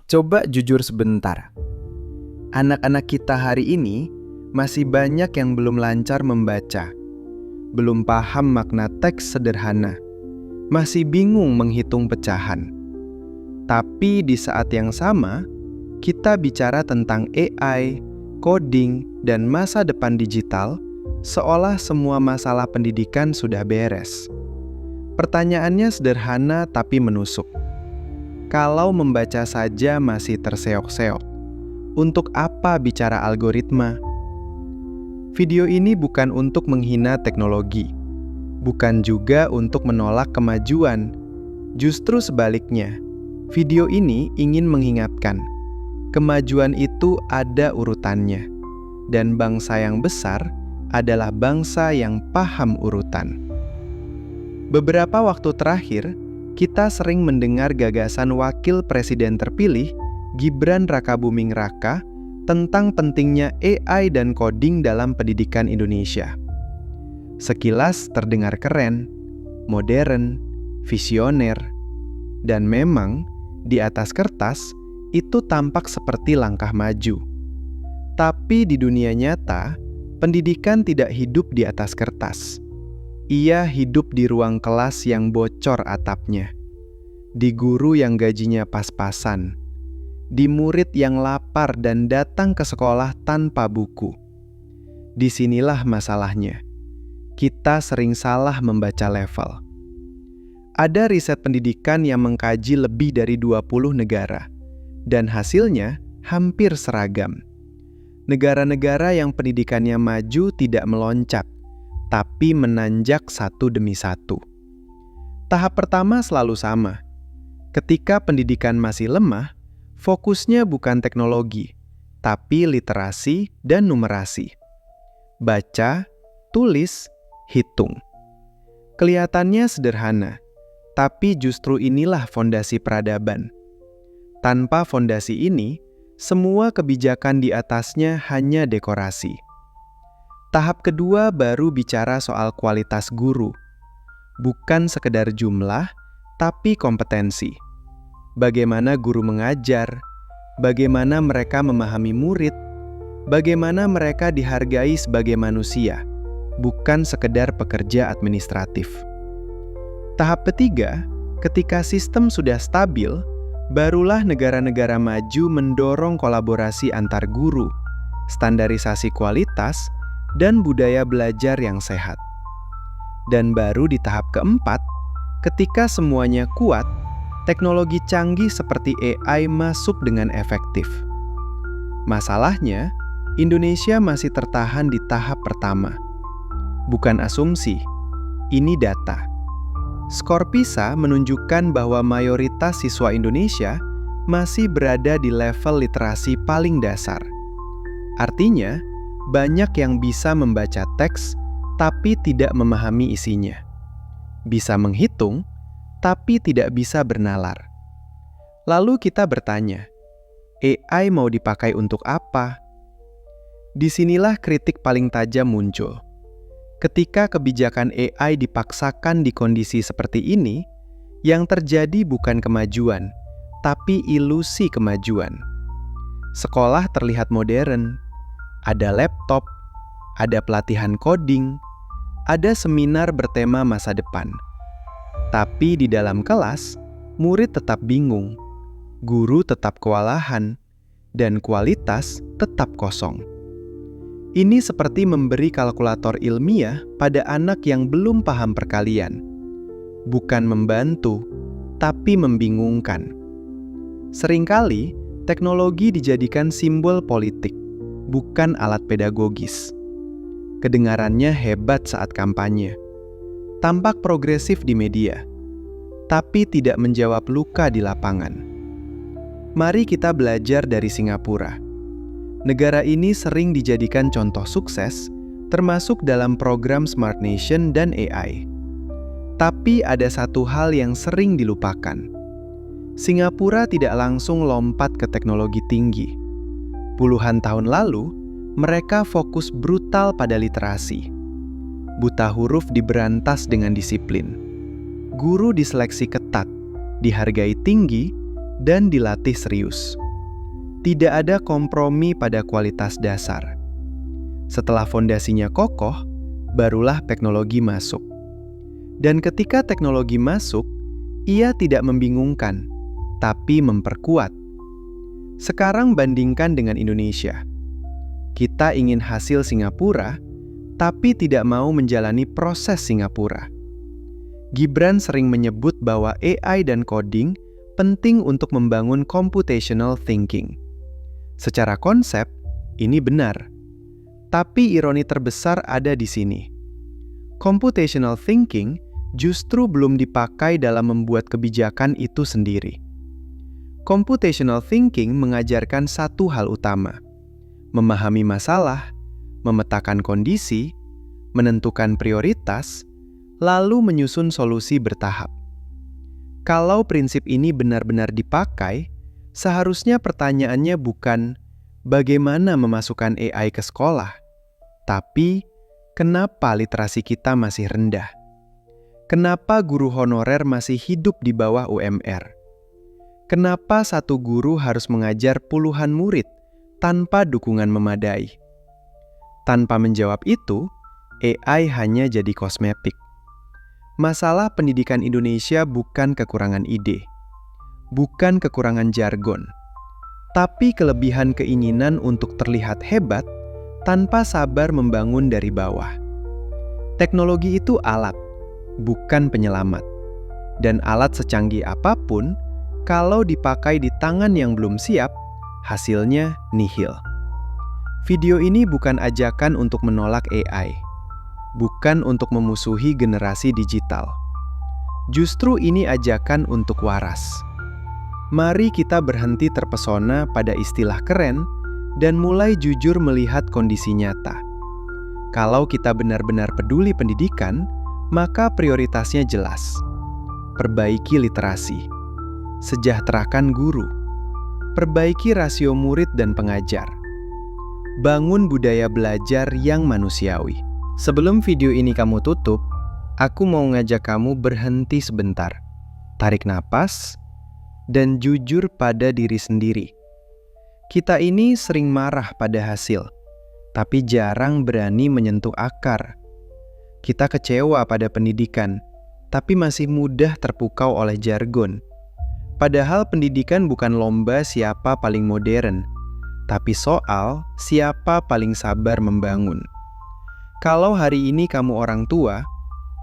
Coba jujur sebentar. Anak-anak kita hari ini masih banyak yang belum lancar membaca, belum paham makna teks sederhana, masih bingung menghitung pecahan. Tapi di saat yang sama, kita bicara tentang AI, coding, dan masa depan digital, seolah semua masalah pendidikan sudah beres. Pertanyaannya sederhana tapi menusuk. Kalau membaca saja masih terseok-seok, untuk apa bicara algoritma? Video ini bukan untuk menghina teknologi, bukan juga untuk menolak kemajuan. Justru sebaliknya, video ini ingin mengingatkan, kemajuan itu ada urutannya, dan bangsa yang besar adalah bangsa yang paham urutan. Beberapa waktu terakhir, kita sering mendengar gagasan Wakil Presiden terpilih, Gibran Rakabuming Raka, tentang pentingnya AI dan coding dalam pendidikan Indonesia. Sekilas terdengar keren, modern, visioner, dan memang di atas kertas itu tampak seperti langkah maju. Tapi di dunia nyata, pendidikan tidak hidup di atas kertas. Ia hidup di ruang kelas yang bocor atapnya, di guru yang gajinya pas-pasan, di murid yang lapar dan datang ke sekolah tanpa buku. Disinilah masalahnya. Kita sering salah membaca level. Ada riset pendidikan yang mengkaji lebih dari 20 negara, dan hasilnya hampir seragam. Negara-negara yang pendidikannya maju tidak meloncat, tapi menanjak satu demi satu. Tahap pertama selalu sama. Ketika pendidikan masih lemah, fokusnya bukan teknologi, tapi literasi dan numerasi. Baca, tulis, hitung. Kelihatannya sederhana, tapi justru inilah fondasi peradaban. Tanpa fondasi ini, semua kebijakan di atasnya hanya dekorasi. Tahap kedua baru bicara soal kualitas guru. Bukan sekedar jumlah, tapi kompetensi. Bagaimana guru mengajar, bagaimana mereka memahami murid, bagaimana mereka dihargai sebagai manusia, bukan sekedar pekerja administratif. Tahap ketiga, ketika sistem sudah stabil, barulah negara-negara maju mendorong kolaborasi antar guru, standarisasi kualitas, dan budaya belajar yang sehat. Dan baru di tahap keempat, ketika semuanya kuat, teknologi canggih seperti AI masuk dengan efektif. Masalahnya, Indonesia masih tertahan di tahap pertama. Bukan asumsi, ini data. Skor PISA menunjukkan bahwa mayoritas siswa Indonesia masih berada di level literasi paling dasar. Artinya, banyak yang bisa membaca teks, tapi tidak memahami isinya. Bisa menghitung, tapi tidak bisa bernalar. Lalu kita bertanya, AI mau dipakai untuk apa? Disinilah kritik paling tajam muncul. Ketika kebijakan AI dipaksakan di kondisi seperti ini, yang terjadi bukan kemajuan, tapi ilusi kemajuan. Sekolah terlihat modern, ada laptop, ada pelatihan coding, ada seminar bertema masa depan. Tapi di dalam kelas, murid tetap bingung, guru tetap kewalahan, dan kualitas tetap kosong. Ini seperti memberi kalkulator ilmiah pada anak yang belum paham perkalian. Bukan membantu, tapi membingungkan. Seringkali, teknologi dijadikan simbol politik, bukan alat pedagogis. Kedengarannya hebat saat kampanye. Tampak progresif di media, tapi tidak menjawab luka di lapangan. Mari kita belajar dari Singapura. Negara ini sering dijadikan contoh sukses, termasuk dalam program Smart Nation dan AI. Tapi ada satu hal yang sering dilupakan. Singapura tidak langsung lompat ke teknologi tinggi. Puluhan tahun lalu, mereka fokus brutal pada literasi. Buta huruf diberantas dengan disiplin. Guru diseleksi ketat, dihargai tinggi, dan dilatih serius. Tidak ada kompromi pada kualitas dasar. Setelah fondasinya kokoh, barulah teknologi masuk. Dan ketika teknologi masuk, ia tidak membingungkan, tapi memperkuat. Sekarang bandingkan dengan Indonesia. Kita ingin hasil Singapura, tapi tidak mau menjalani proses Singapura. Gibran sering menyebut bahwa AI dan coding penting untuk membangun computational thinking. Secara konsep, ini benar. Tapi ironi terbesar ada di sini. Computational thinking justru belum dipakai dalam membuat kebijakan itu sendiri. Computational thinking mengajarkan satu hal utama: memahami masalah, memetakan kondisi, menentukan prioritas, lalu menyusun solusi bertahap. Kalau prinsip ini benar-benar dipakai, seharusnya pertanyaannya bukan bagaimana memasukkan AI ke sekolah, tapi kenapa literasi kita masih rendah? Kenapa guru honorer masih hidup di bawah UMR? Kenapa satu guru harus mengajar puluhan murid tanpa dukungan memadai? Tanpa menjawab itu, AI hanya jadi kosmetik. Masalah pendidikan Indonesia bukan kekurangan ide, bukan kekurangan jargon, tapi kelebihan keinginan untuk terlihat hebat tanpa sabar membangun dari bawah. Teknologi itu alat, bukan penyelamat. Dan alat secanggih apapun, kalau dipakai di tangan yang belum siap, hasilnya nihil. Video ini bukan ajakan untuk menolak AI, bukan untuk memusuhi generasi digital. Justru ini ajakan untuk waras. Mari kita berhenti terpesona pada istilah keren dan mulai jujur melihat kondisi nyata. Kalau kita benar-benar peduli pendidikan, maka prioritasnya jelas. Perbaiki literasi, sejahterakan guru, perbaiki rasio murid dan pengajar, bangun budaya belajar yang manusiawi. Sebelum video ini kamu tutup, aku mau ngajak kamu berhenti sebentar, tarik napas, dan jujur pada diri sendiri. Kita ini sering marah pada hasil, tapi jarang berani menyentuh akar. Kita kecewa pada pendidikan, tapi masih mudah terpukau oleh jargon. Padahal pendidikan bukan lomba siapa paling modern, tapi soal siapa paling sabar membangun. Kalau hari ini kamu orang tua,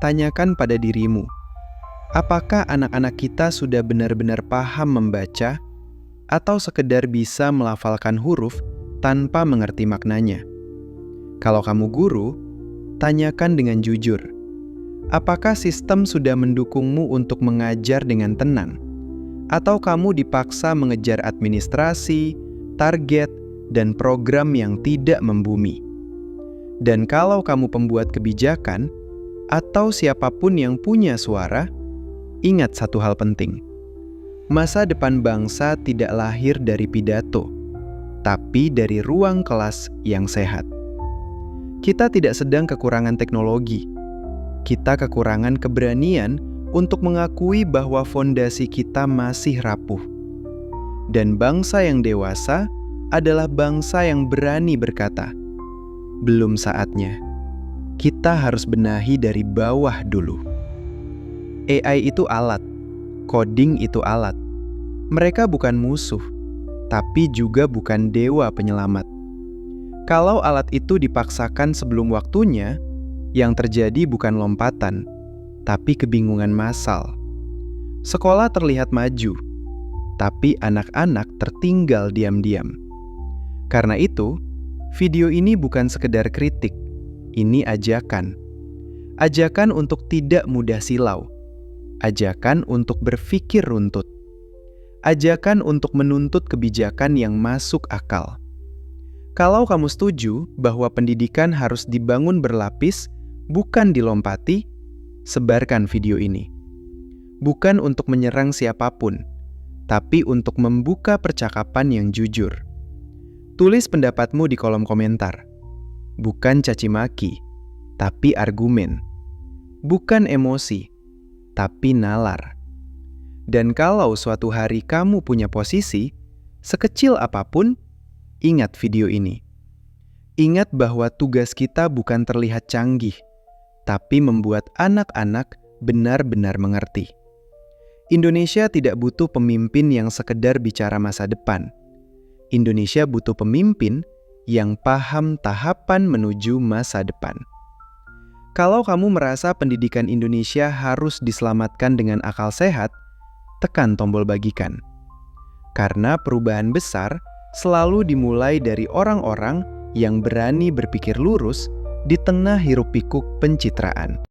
tanyakan pada dirimu, apakah anak-anak kita sudah benar-benar paham membaca atau sekedar bisa melafalkan huruf tanpa mengerti maknanya? Kalau kamu guru, tanyakan dengan jujur, apakah sistem sudah mendukungmu untuk mengajar dengan tenang? Atau kamu dipaksa mengejar administrasi, target, dan program yang tidak membumi? Dan kalau kamu pembuat kebijakan, atau siapapun yang punya suara, ingat satu hal penting. Masa depan bangsa tidak lahir dari pidato, tapi dari ruang kelas yang sehat. Kita tidak sedang kekurangan teknologi. Kita kekurangan keberanian untuk mengakui bahwa fondasi kita masih rapuh. Dan bangsa yang dewasa adalah bangsa yang berani berkata, belum saatnya. Kita harus benahi dari bawah dulu. AI itu alat, coding itu alat. Mereka bukan musuh, tapi juga bukan dewa penyelamat. Kalau alat itu dipaksakan sebelum waktunya, yang terjadi bukan lompatan, tapi kebingungan massal. Sekolah terlihat maju, tapi anak-anak tertinggal diam-diam. Karena itu, video ini bukan sekedar kritik, ini ajakan. Ajakan untuk tidak mudah silau. Ajakan untuk berpikir runtut. Ajakan untuk menuntut kebijakan yang masuk akal. Kalau kamu setuju bahwa pendidikan harus dibangun berlapis, bukan dilompati, sebarkan video ini. Bukan untuk menyerang siapapun, tapi untuk membuka percakapan yang jujur. Tulis pendapatmu di kolom komentar. Bukan caci maki, tapi argumen. Bukan emosi, tapi nalar. Dan kalau suatu hari kamu punya posisi, sekecil apapun, ingat video ini. Ingat bahwa tugas kita bukan terlihat canggih, tapi membuat anak-anak benar-benar mengerti. Indonesia tidak butuh pemimpin yang sekedar bicara masa depan. Indonesia butuh pemimpin yang paham tahapan menuju masa depan. Kalau kamu merasa pendidikan Indonesia harus diselamatkan dengan akal sehat, tekan tombol bagikan. Karena perubahan besar selalu dimulai dari orang-orang yang berani berpikir lurus di tengah hiruk-pikuk pencitraan.